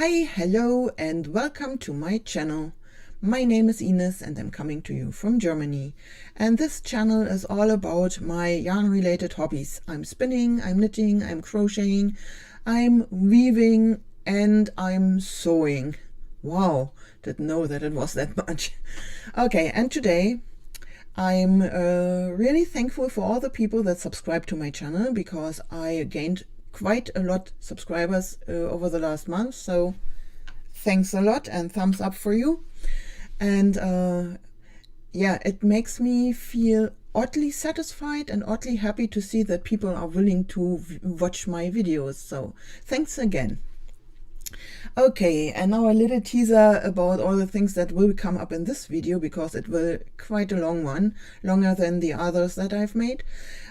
Hi, hello and welcome to my channel. My name is Ines and I'm coming to you from Germany. And this channel is all about my yarn related hobbies. I'm spinning, I'm knitting, I'm crocheting, I'm weaving and I'm sewing. Wow, didn't know that it was that much. Okay, and today I'm really thankful for all the people that subscribe to my channel because I gained quite a lot subscribers over the last month, so thanks a lot and thumbs up for you. And yeah, it makes me feel oddly satisfied and oddly happy to see that people are willing to watch my videos, so thanks again. Okay, and now a little teaser about all the things that will come up in this video, because it will quite a long one, longer than the others that I've made.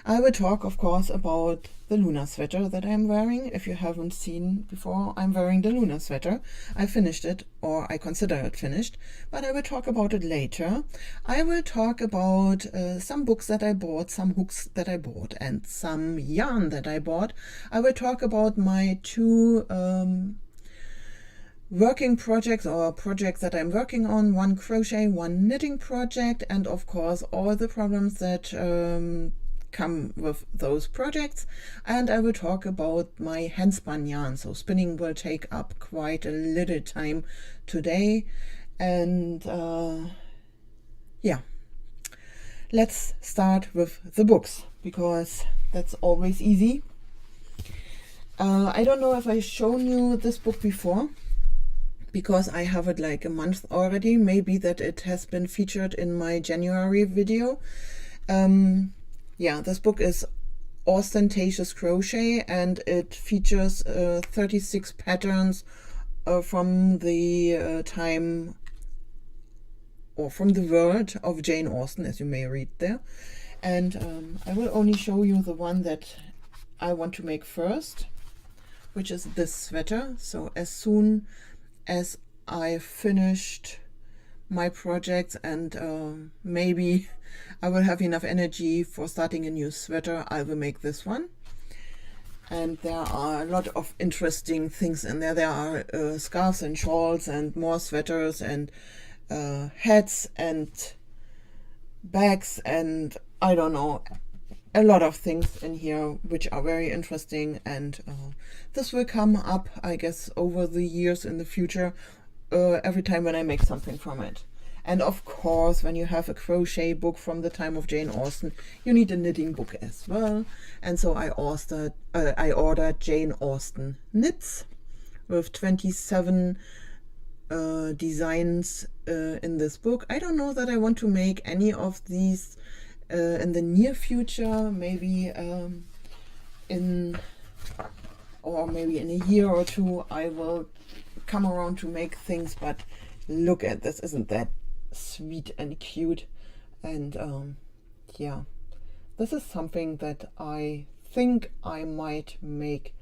I will talk, of course, about the Luna sweater that I'm wearing. If you haven't seen before, I'm wearing the Luna sweater. I finished it, or I consider it finished, but I will talk about it later. I will talk about some books that I bought, some hooks that I bought, and some yarn that I bought. I will talk about my two working projects or projects that I'm working on, one crochet, one knitting project, and of course all the problems that come with those projects. And I will talk about my handspun yarn, so spinning will take up quite a little time today. And yeah, let's start with the books, because that's always easy. I don't know if I've shown you this book before, because I have it like a month already. Maybe that it has been featured in my January video. Yeah, this book is Ostentatious Crochet, and it features 36 patterns from the time, or from the world of Jane Austen, as you may read there. And I will only show you the one that I want to make first, which is this sweater. So as soon as I finished my projects and maybe I will have enough energy for starting a new sweater, I will make this one. And there are a lot of interesting things in there. There are scarves and shawls and more sweaters and hats and bags and I don't know, a lot of things in here which are very interesting, and this will come up, I guess, over the years in the future, every time when I make something from it. And of course, when you have a crochet book from the time of Jane Austen, you need a knitting book as well. And so I ordered Jane Austen Knits with 27 designs in this book. I don't know that I want to make any of these in the near future, maybe maybe in a year or two I will come around to make things. But look at this, isn't that sweet and cute? And yeah, this is something that I think I might make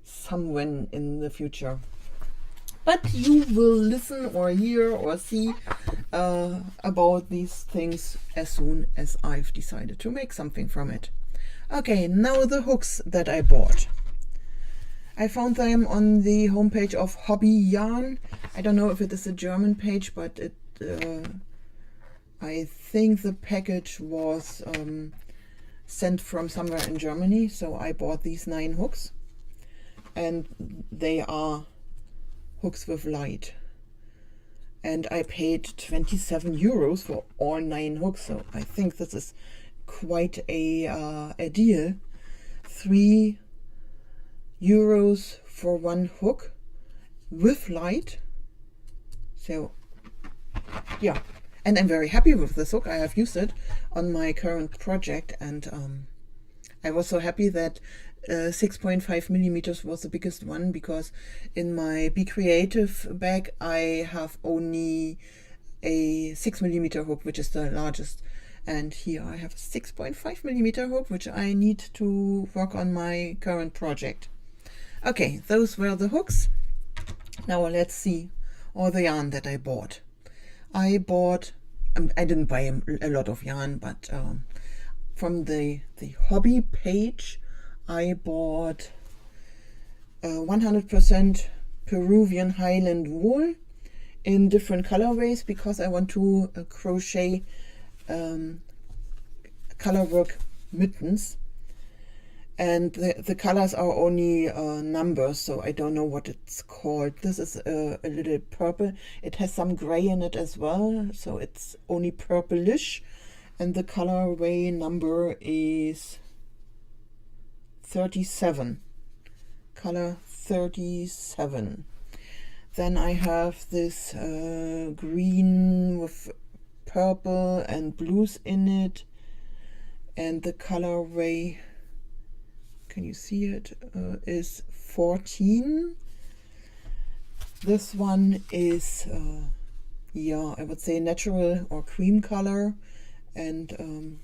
somewhere in the future. But you will listen or hear or see about these things as soon as I've decided to make something from it. Okay, now the hooks that I bought. I found them on the homepage of Hobby Yarn. I don't know if it is a German page, but it I think the package was sent from somewhere in Germany. So I bought these 9 hooks, and they are hooks with light, and I paid 27 euros for all 9 hooks, so I think this is quite a deal. 3 euros for one hook with light. So yeah, and I'm very happy with this hook. I have used it on my current project, and I was so happy that 6.5 millimeters was the biggest one, because in my Be Creative bag I have only a 6 millimeter hook, which is the largest, and here I have a 6.5 millimeter hook, which I need to work on my current project. Okay, those were the hooks. Now let's see all the yarn that I bought. I didn't buy a lot of yarn, but from the hobby page I bought 100% Peruvian Highland wool in different colorways because I want to crochet color work mittens, and the colors are only numbers, so I don't know what it's called. This is a little purple. It has some gray in it as well, so it's only purplish, and the colorway number is 37, color 37. Then I have this green with purple and blues in it, and the colorway, can you see it, is 14. This one is yeah, I would say natural or cream color, and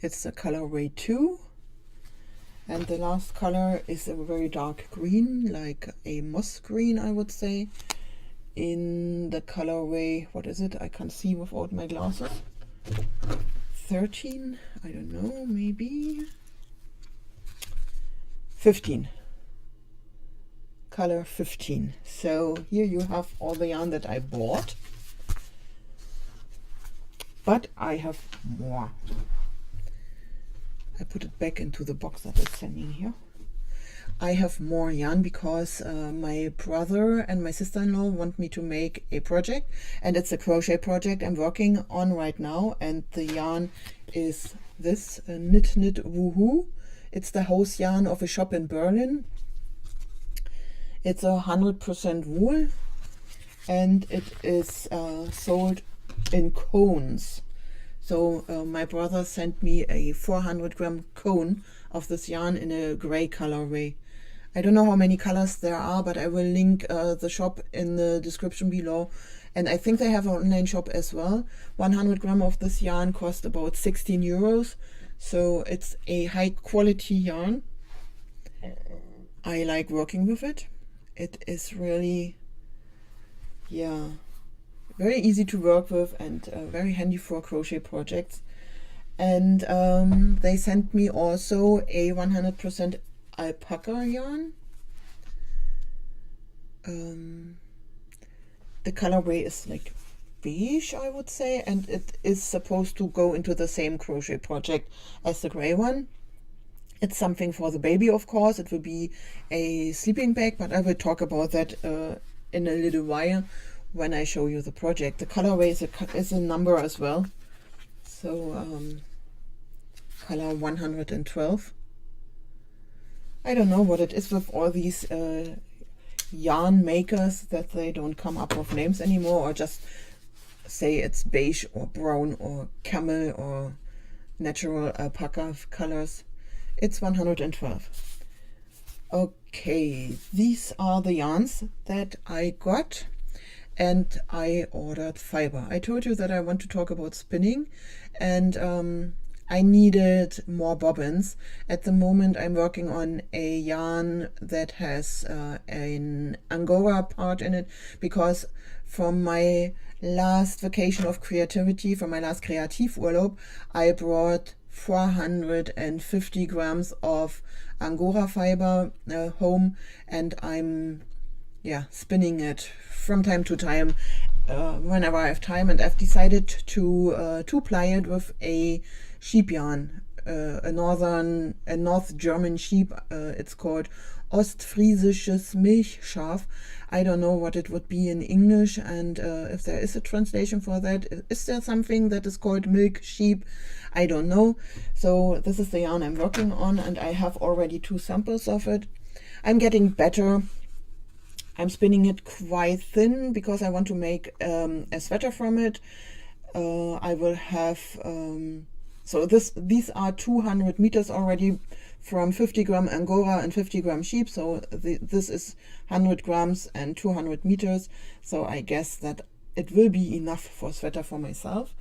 it's the colorway 2. And the last color is a very dark green, like a moss green, I would say, in the colorway, what is it? I can't see without my glasses. 13, I don't know, maybe 15. Color 15. So here you have all the yarn that I bought, but I have more. I put it back into the box that it's sending here. I have more yarn because my brother and my sister-in-law want me to make a project, and it's a crochet project I'm working on right now, and the yarn is this Knit Knit Woohoo. It's the house yarn of a shop in Berlin. It's 100% wool, and it is sold in cones. So my brother sent me a 400-gram cone of this yarn in a gray colorway. I don't know how many colors there are, but I will link the shop in the description below. And I think they have an online shop as well. 100 gram of this yarn cost about 16 euros. So it's a high quality yarn. I like working with it. It is really, yeah, very easy to work with and very handy for crochet projects. And they sent me also a 100% alpaca yarn. The colorway is like beige, I would say, and it is supposed to go into the same crochet project as the gray one. It's something for the baby, of course. It will be a sleeping bag, but I will talk about that in a little while when I show you the project. The colorway is a number as well. So color 112. I don't know what it is with all these yarn makers that they don't come up with names anymore, or just say it's beige or brown or camel or natural alpaca colors. It's 112. Okay, these are the yarns that I got, and I ordered fiber. I told you that I want to talk about spinning, and I needed more bobbins. At the moment I'm working on a yarn that has an Angora part in it, because from my last vacation of creativity, from my last Kreativurlaub, I brought 450 grams of Angora fiber home, and I'm spinning it from time to time whenever I have time, and I've decided to ply it with a sheep yarn, a North German sheep. It's called Ostfriesisches Milchschaf. I don't know what it would be in English, and if there is a translation for that. Is there something that is called milk sheep? I don't know. So this is the yarn I'm working on, and I have already 2 samples of it. I'm getting better. I'm spinning it quite thin because I want to make a sweater from it. I will have so these are 200 meters already from 50 gram Angora and 50 gram sheep. So this is 100 grams and 200 meters. So I guess that it will be enough for a sweater for myself.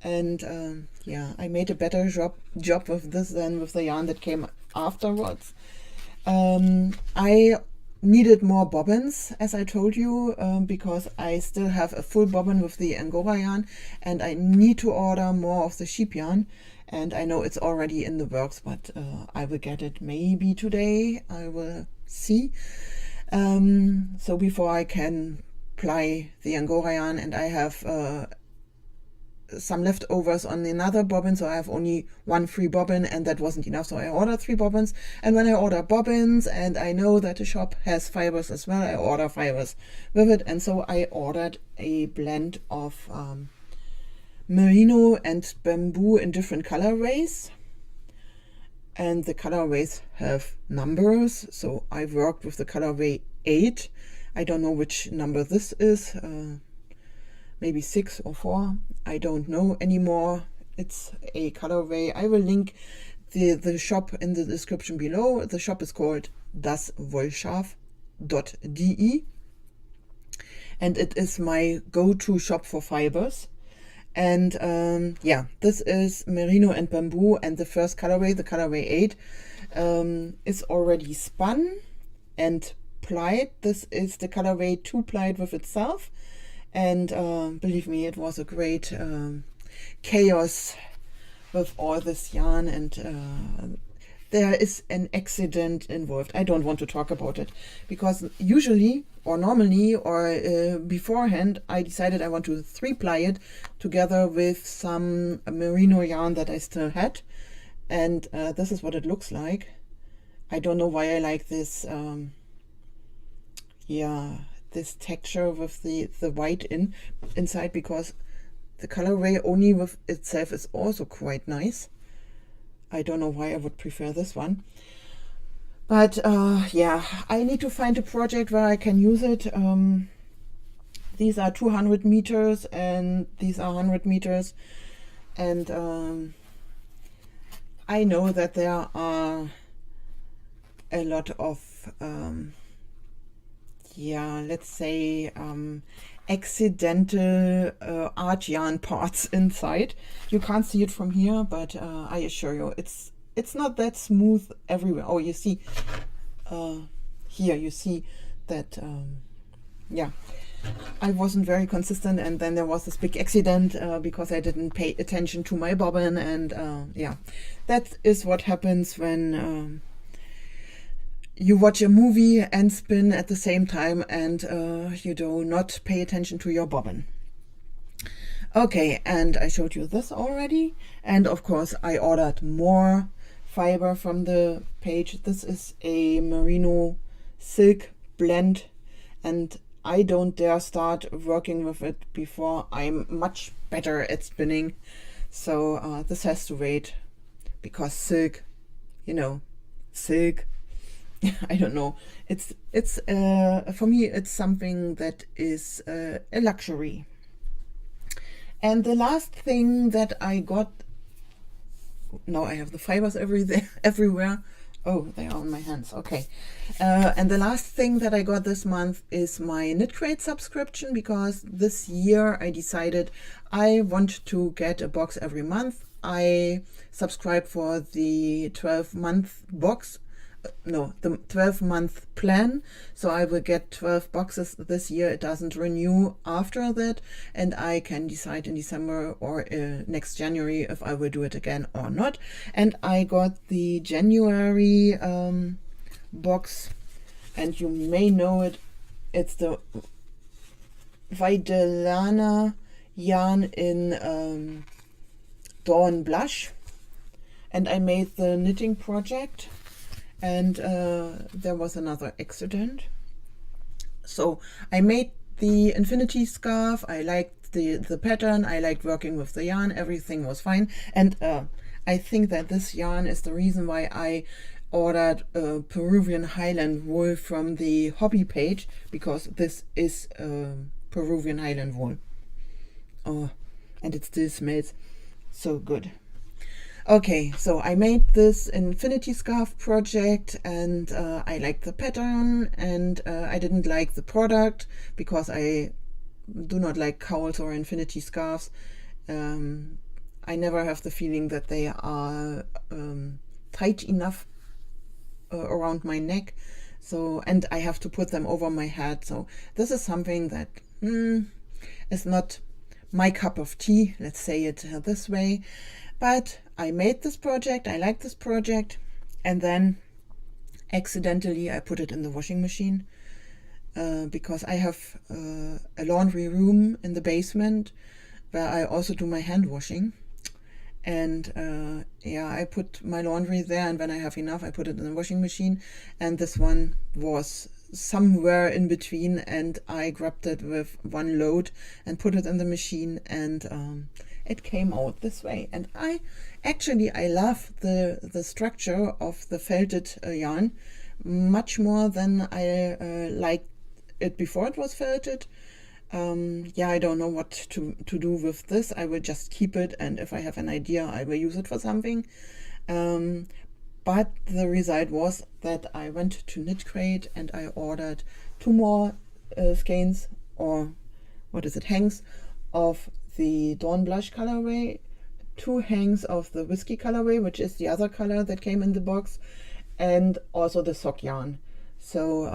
And yeah, I made a better job with this than with the yarn that came afterwards. I needed more bobbins, as I told you, because I still have a full bobbin with the Angora yarn, and I need to order more of the sheep yarn. And I know it's already in the works, but I will get it maybe today. I will see. So before I can ply the Angora yarn, and I have some leftovers on another bobbin, so I have only one free bobbin, and that wasn't enough, so I ordered 3 bobbins. And when I order bobbins and I know that the shop has fibers as well, I order fibers with it. And so I ordered a blend of merino and bamboo in different colorways, and the colorways have numbers, so I worked with the colorway 8. I don't know which number this is, maybe 6 or 4, I don't know anymore. It's a colorway. I will link the shop in the description below. The shop is called daswollschaf.de, and it is my go-to shop for fibers. And yeah, this is merino and bamboo, and the first colorway, the colorway 8, is already spun and plied. This is the colorway 2 plied with itself. And believe me, it was a great chaos with all this yarn, and there is an accident involved. I don't want to talk about it, because usually or normally or beforehand I decided I want to 3-ply it together with some merino yarn that I still had, and this is what it looks like. I don't know why I like this yeah, this texture with the white inside, because the colorway only with itself is also quite nice. I don't know why I would prefer this one, but yeah, I need to find a project where I can use it. These are 200 meters and these are 100 meters, and I know that there are a lot of yeah, let's say accidental art yarn parts inside. You can't see it from here, but I assure you, it's not that smooth everywhere. Oh, you see, here you see that, yeah, I wasn't very consistent, and then there was this big accident because I didn't pay attention to my bobbin, and yeah, that is what happens when you watch a movie and spin at the same time, and you do not pay attention to your bobbin. Okay, and I showed you this already, and of course I ordered more fiber from the page. This is a merino silk blend, and I don't dare start working with it before I'm much better at spinning, so this has to wait, because silk, you know, silk, I don't know, it's for me it's something that is a luxury. And the last thing that I got, now I have the fibers everywhere. Oh, they are on my hands. Okay. And the last thing that I got this month is my Knit Crate subscription, because this year I decided I want to get a box every month. I subscribed for the 12-month box. No, the 12-month plan, so I will get 12 boxes this year. It doesn't renew after that, and I can decide in December or next January if I will do it again or not. And I got the January box, and you may know it. It's the Vidalana yarn in Dawn Blush, and I made the knitting project. And there was another accident. So I made the infinity scarf. I liked the pattern. I liked working with the yarn. Everything was fine. And I think that this yarn is the reason why I ordered Peruvian Highland wool from the hobby page, because this is Peruvian Highland wool. Oh, and it still smells so good. Okay, so I made this infinity scarf project, and I liked the pattern, and I didn't like the product because I do not like cowls or infinity scarves. I never have the feeling that they are tight enough around my neck, so, and I have to put them over my head. So this is something that is not my cup of tea, let's say it this way. But I made this project, I like this project, and then accidentally I put it in the washing machine. because I have a laundry room in the basement where I also do my hand washing. And yeah, I put my laundry there, and when I have enough, I put it in the washing machine. And this one was somewhere in between, and I grabbed it with one load and put it in the machine, and it came out this way. And I love the structure of the felted yarn much more than I liked it before it was felted. Yeah, I don't know what to do with this. I will just keep it, and if I have an idea, I will use it for something. But the result was that I went to Knit Crate and I ordered 2 more skeins, or what is it, hangs of the Dawn Blush colorway, 2 hangs of the Whiskey colorway, which is the other color that came in the box, and also the sock yarn. So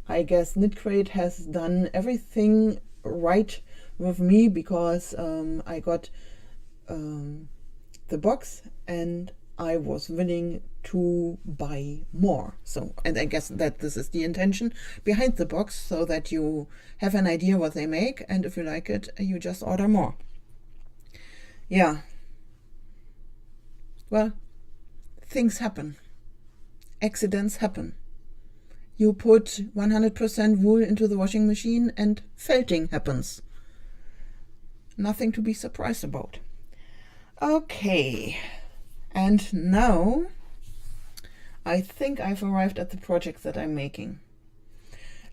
I guess Knit Crate has done everything right with me, because I got the box and I was willing to buy more. So, and I guess that this is the intention behind the box, so that you have an idea what they make, and if you like it, you just order more. Yeah. Well, things happen. Accidents happen. You put 100% wool into the washing machine and felting happens. Nothing to be surprised about. Okay, and now I think I've arrived at the project that I'm making.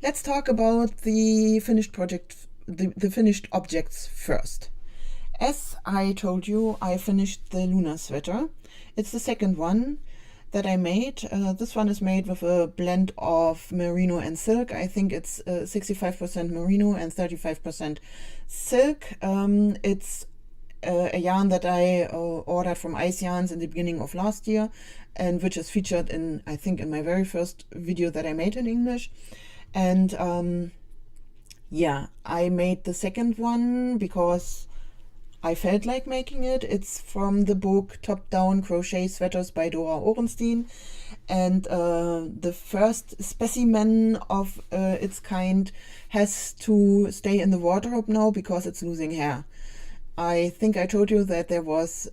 Let's talk about the finished project, the finished objects first. As I told you, I finished the Luna sweater. It's the second one that I made. This one is made with a blend of merino and silk. I think it's 65% merino and 35% silk. It's a yarn that I ordered from Ice Yarns in the beginning of last year, and which is featured in, I think, in my very first video that I made in English. And yeah, I made the second one because I felt like making it. It's from the book Top Down Crochet Sweaters by Dora Orenstein, and the first specimen of its kind has to stay in the wardrobe now because it's losing hair. I think I told you that there was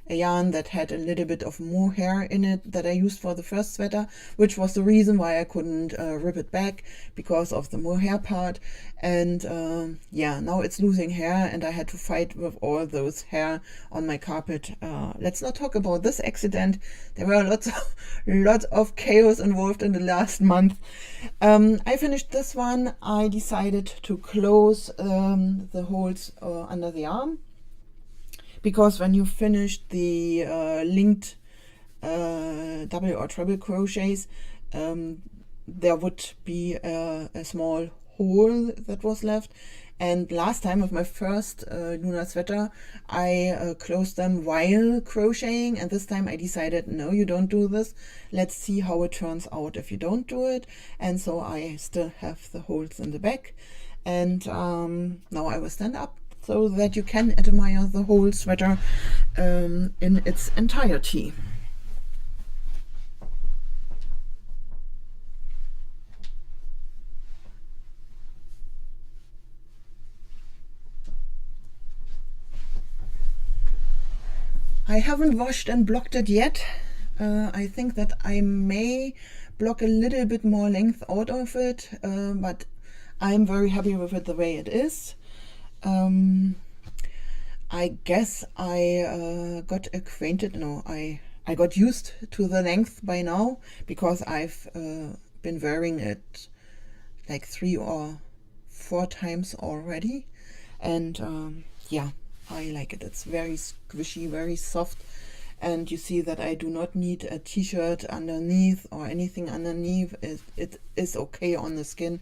a yarn that had a little bit of mohair in it that I used for the first sweater, which was the reason why I couldn't rip it back, because of the mohair part. And yeah, now it's losing hair and I had to fight with all those hair on my carpet. Let's not talk about this accident. There were lots of chaos involved in the last month. I finished this one. I decided to close the holes under the arm, because when you finish the linked double or treble crochets, there would be a small hole that was left. And last time with my first Luna sweater, I closed them while crocheting, and this time I decided, no, you don't do this. Let's see how it turns out if you don't do it. And so I still have the holes in the back. And now I will stand up so that you can admire the whole sweater in its entirety. I haven't washed and blocked it yet. I think that I may block a little bit more length out of it, but I'm very happy with it the way it is. I guess I got acquainted, no, I got used to the length by now, because I've been wearing it like 3 or 4 times already. And yeah, I like it. It's very squishy, very soft. And you see that I do not need a t-shirt underneath or anything underneath. It is okay on the skin.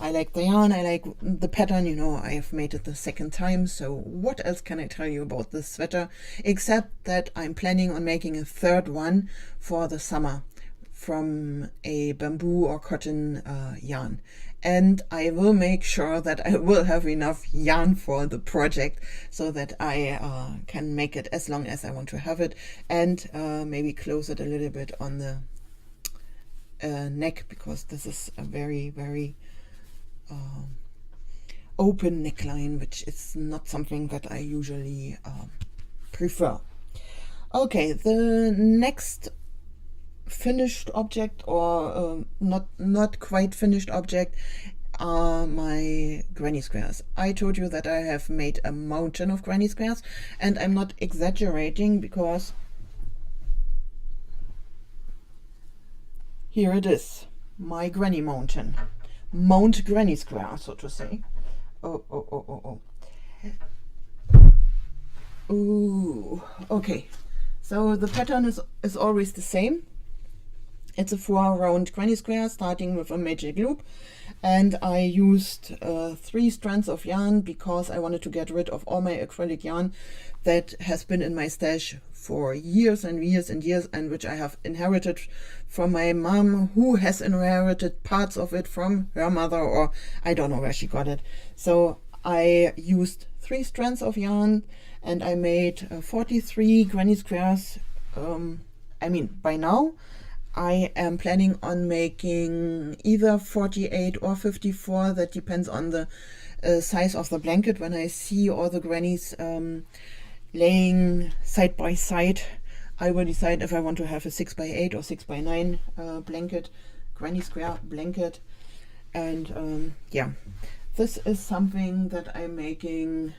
I like the yarn, I like the pattern, you know, I have made it the second time, so what else can I tell you about this sweater, except that I'm planning on making a third one for the summer from a bamboo or cotton yarn. And I will make sure that I will have enough yarn for the project so that I can make it as long as I want to have it, and maybe close it a little bit on the neck, because this is a very open neckline, which is not something that I usually prefer. Okay, the next finished object, or not quite finished object, are my granny squares. I told you that I have made a mountain of granny squares, and I'm not exaggerating, because here it is, my granny mountain, Mount Granny Square, so to say. Oh. Ooh, okay. So the pattern is always the same. It's a 4 round granny square starting with a magic loop, and I used 3 strands of yarn because I wanted to get rid of all my acrylic yarn that has been in my stash for years and years and years, and which I have inherited from my mom, who has inherited parts of it from her mother, or I don't know where she got it. So I used 3 strands of yarn, and I made 43 granny squares. I mean, by now I am planning on making either 48 or 54. That depends on the size of the blanket. When I see all the grannies laying side by side, I will decide if I want to have a 6x8 or 6x9 blanket, granny square blanket. And yeah, this is something that I'm making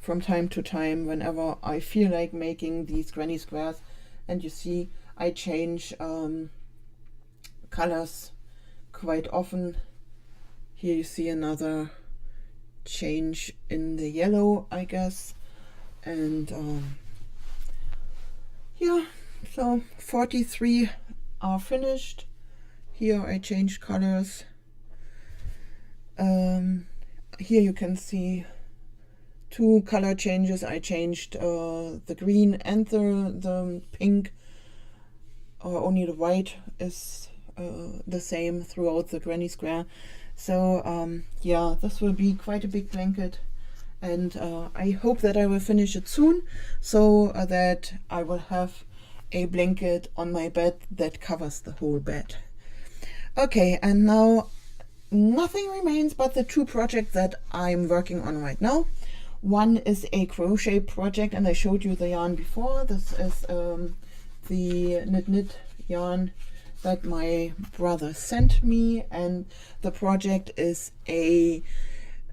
from time to time whenever I feel like making these granny squares. And you see, I change colors quite often. Here you see another change in the yellow, I guess. And yeah, so 43 are finished. Here I changed colors. Here you can see 2 color changes. I changed the green and the pink. Only the white is the same throughout the granny square. So yeah, this will be quite a big blanket, and I hope that I will finish it soon, so that I will have a blanket on my bed that covers the whole bed. Okay, and now nothing remains but the 2 projects that I'm working on right now. One is a crochet project, and I showed you the yarn before. This is the knit yarn that my brother sent me, and the project is a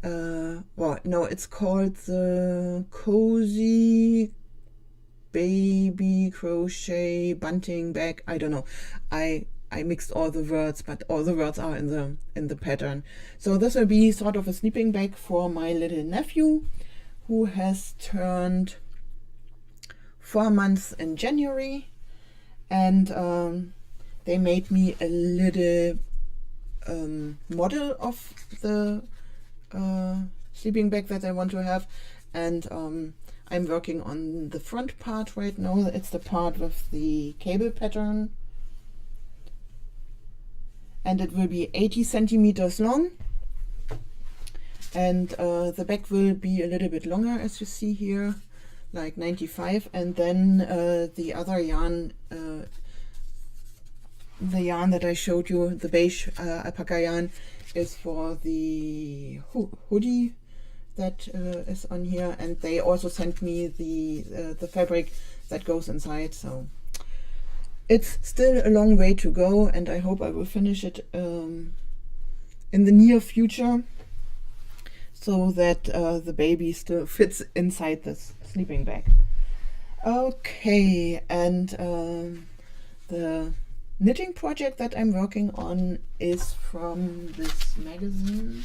well, no, it's called the Cozy Baby Crochet Bunting Bag. I don't know, I mixed all the words, but all the words are in the pattern. So this will be sort of a sleeping bag for my little nephew, who has turned 4 months in January. And they made me a little model of the sleeping bag that I want to have, and I'm working on the front part right now. It's the part with the cable pattern, and it will be 80 centimeters long, and the back will be a little bit longer, as you see here, like 95. And then the other yarn, the yarn that I showed you, the beige alpaca yarn, is for the hoodie that is on here, and they also sent me the fabric that goes inside. So it's still a long way to go, and I hope I will finish it in the near future, so that the baby still fits inside this sleeping bag. Okay, and the knitting project that I'm working on is from this magazine.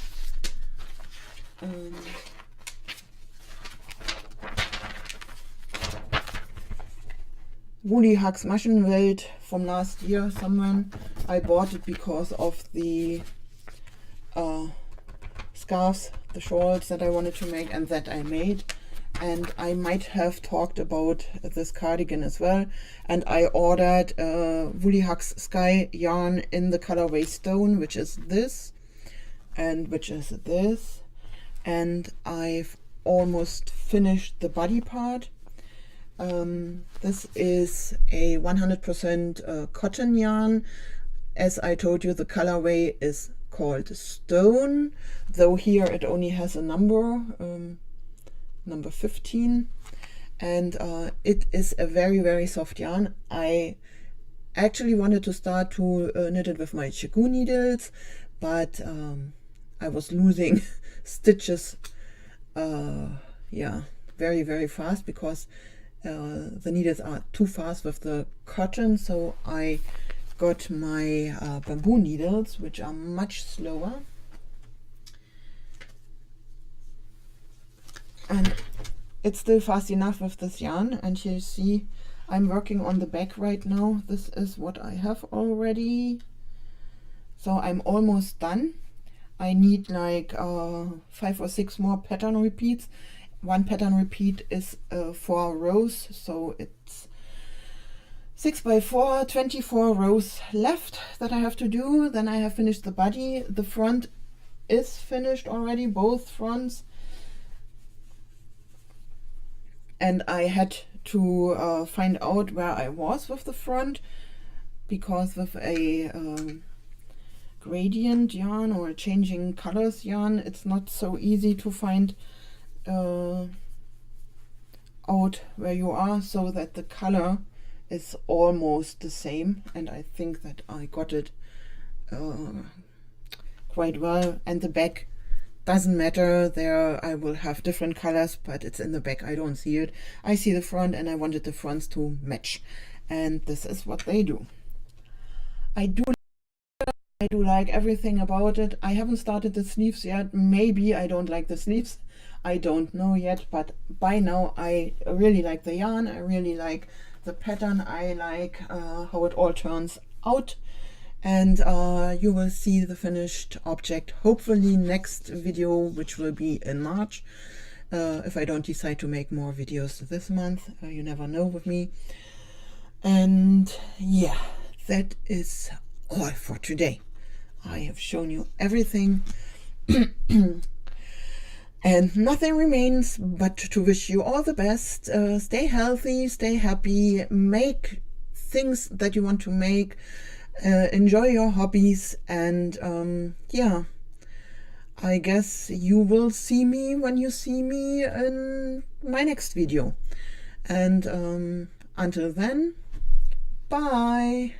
Woolly Hugs Maschenwelt from last year, someone. I bought it because of the scarves, the shawls that I wanted to make and that I made. And I might have talked about this cardigan as well. And I ordered Woolly Hugs Sky yarn in the colorway Stone, which is this and which is this. And I've almost finished the body part. This is a 100% cotton yarn. As I told you, the colorway is called Stone, though here it only has a number, number 15, and it is a very, very soft yarn. I actually wanted to start to knit it with my Chiku needles, but I was losing stitches, yeah, very, very fast, because the needles are too fast with the cotton. So I got my bamboo needles, which are much slower, and it's still fast enough with this yarn. And here you see I'm working on the back right now. This is what I have already, so I'm almost done. I need like 5 or 6 more pattern repeats. One pattern repeat is 4 rows, so it's 6 by 4, 24 rows left that I have to do. Then I have finished the body. The front is finished already, both fronts, and I had to find out where I was with the front, because with a gradient yarn or a changing colors yarn, it's not so easy to find out where you are, so that the color is almost the same. And I think that I got it quite well. And the back doesn't matter, there I will have different colors, but it's in the back, I don't see it. I see the front, and I wanted the fronts to match, and this is what they do. I do like everything about it. I haven't started the sleeves yet. Maybe I don't like the sleeves, I don't know yet, but by now I really like the yarn, I really like the pattern, I like how it all turns out. And you will see the finished object hopefully next video, which will be in March, if I don't decide to make more videos this month. You never know with me. And yeah, that is all for today. I have shown you everything and nothing remains but to wish you all the best. Stay healthy, stay happy, make things that you want to make, enjoy your hobbies, and yeah, I guess you will see me when you see me in my next video. And until then, bye.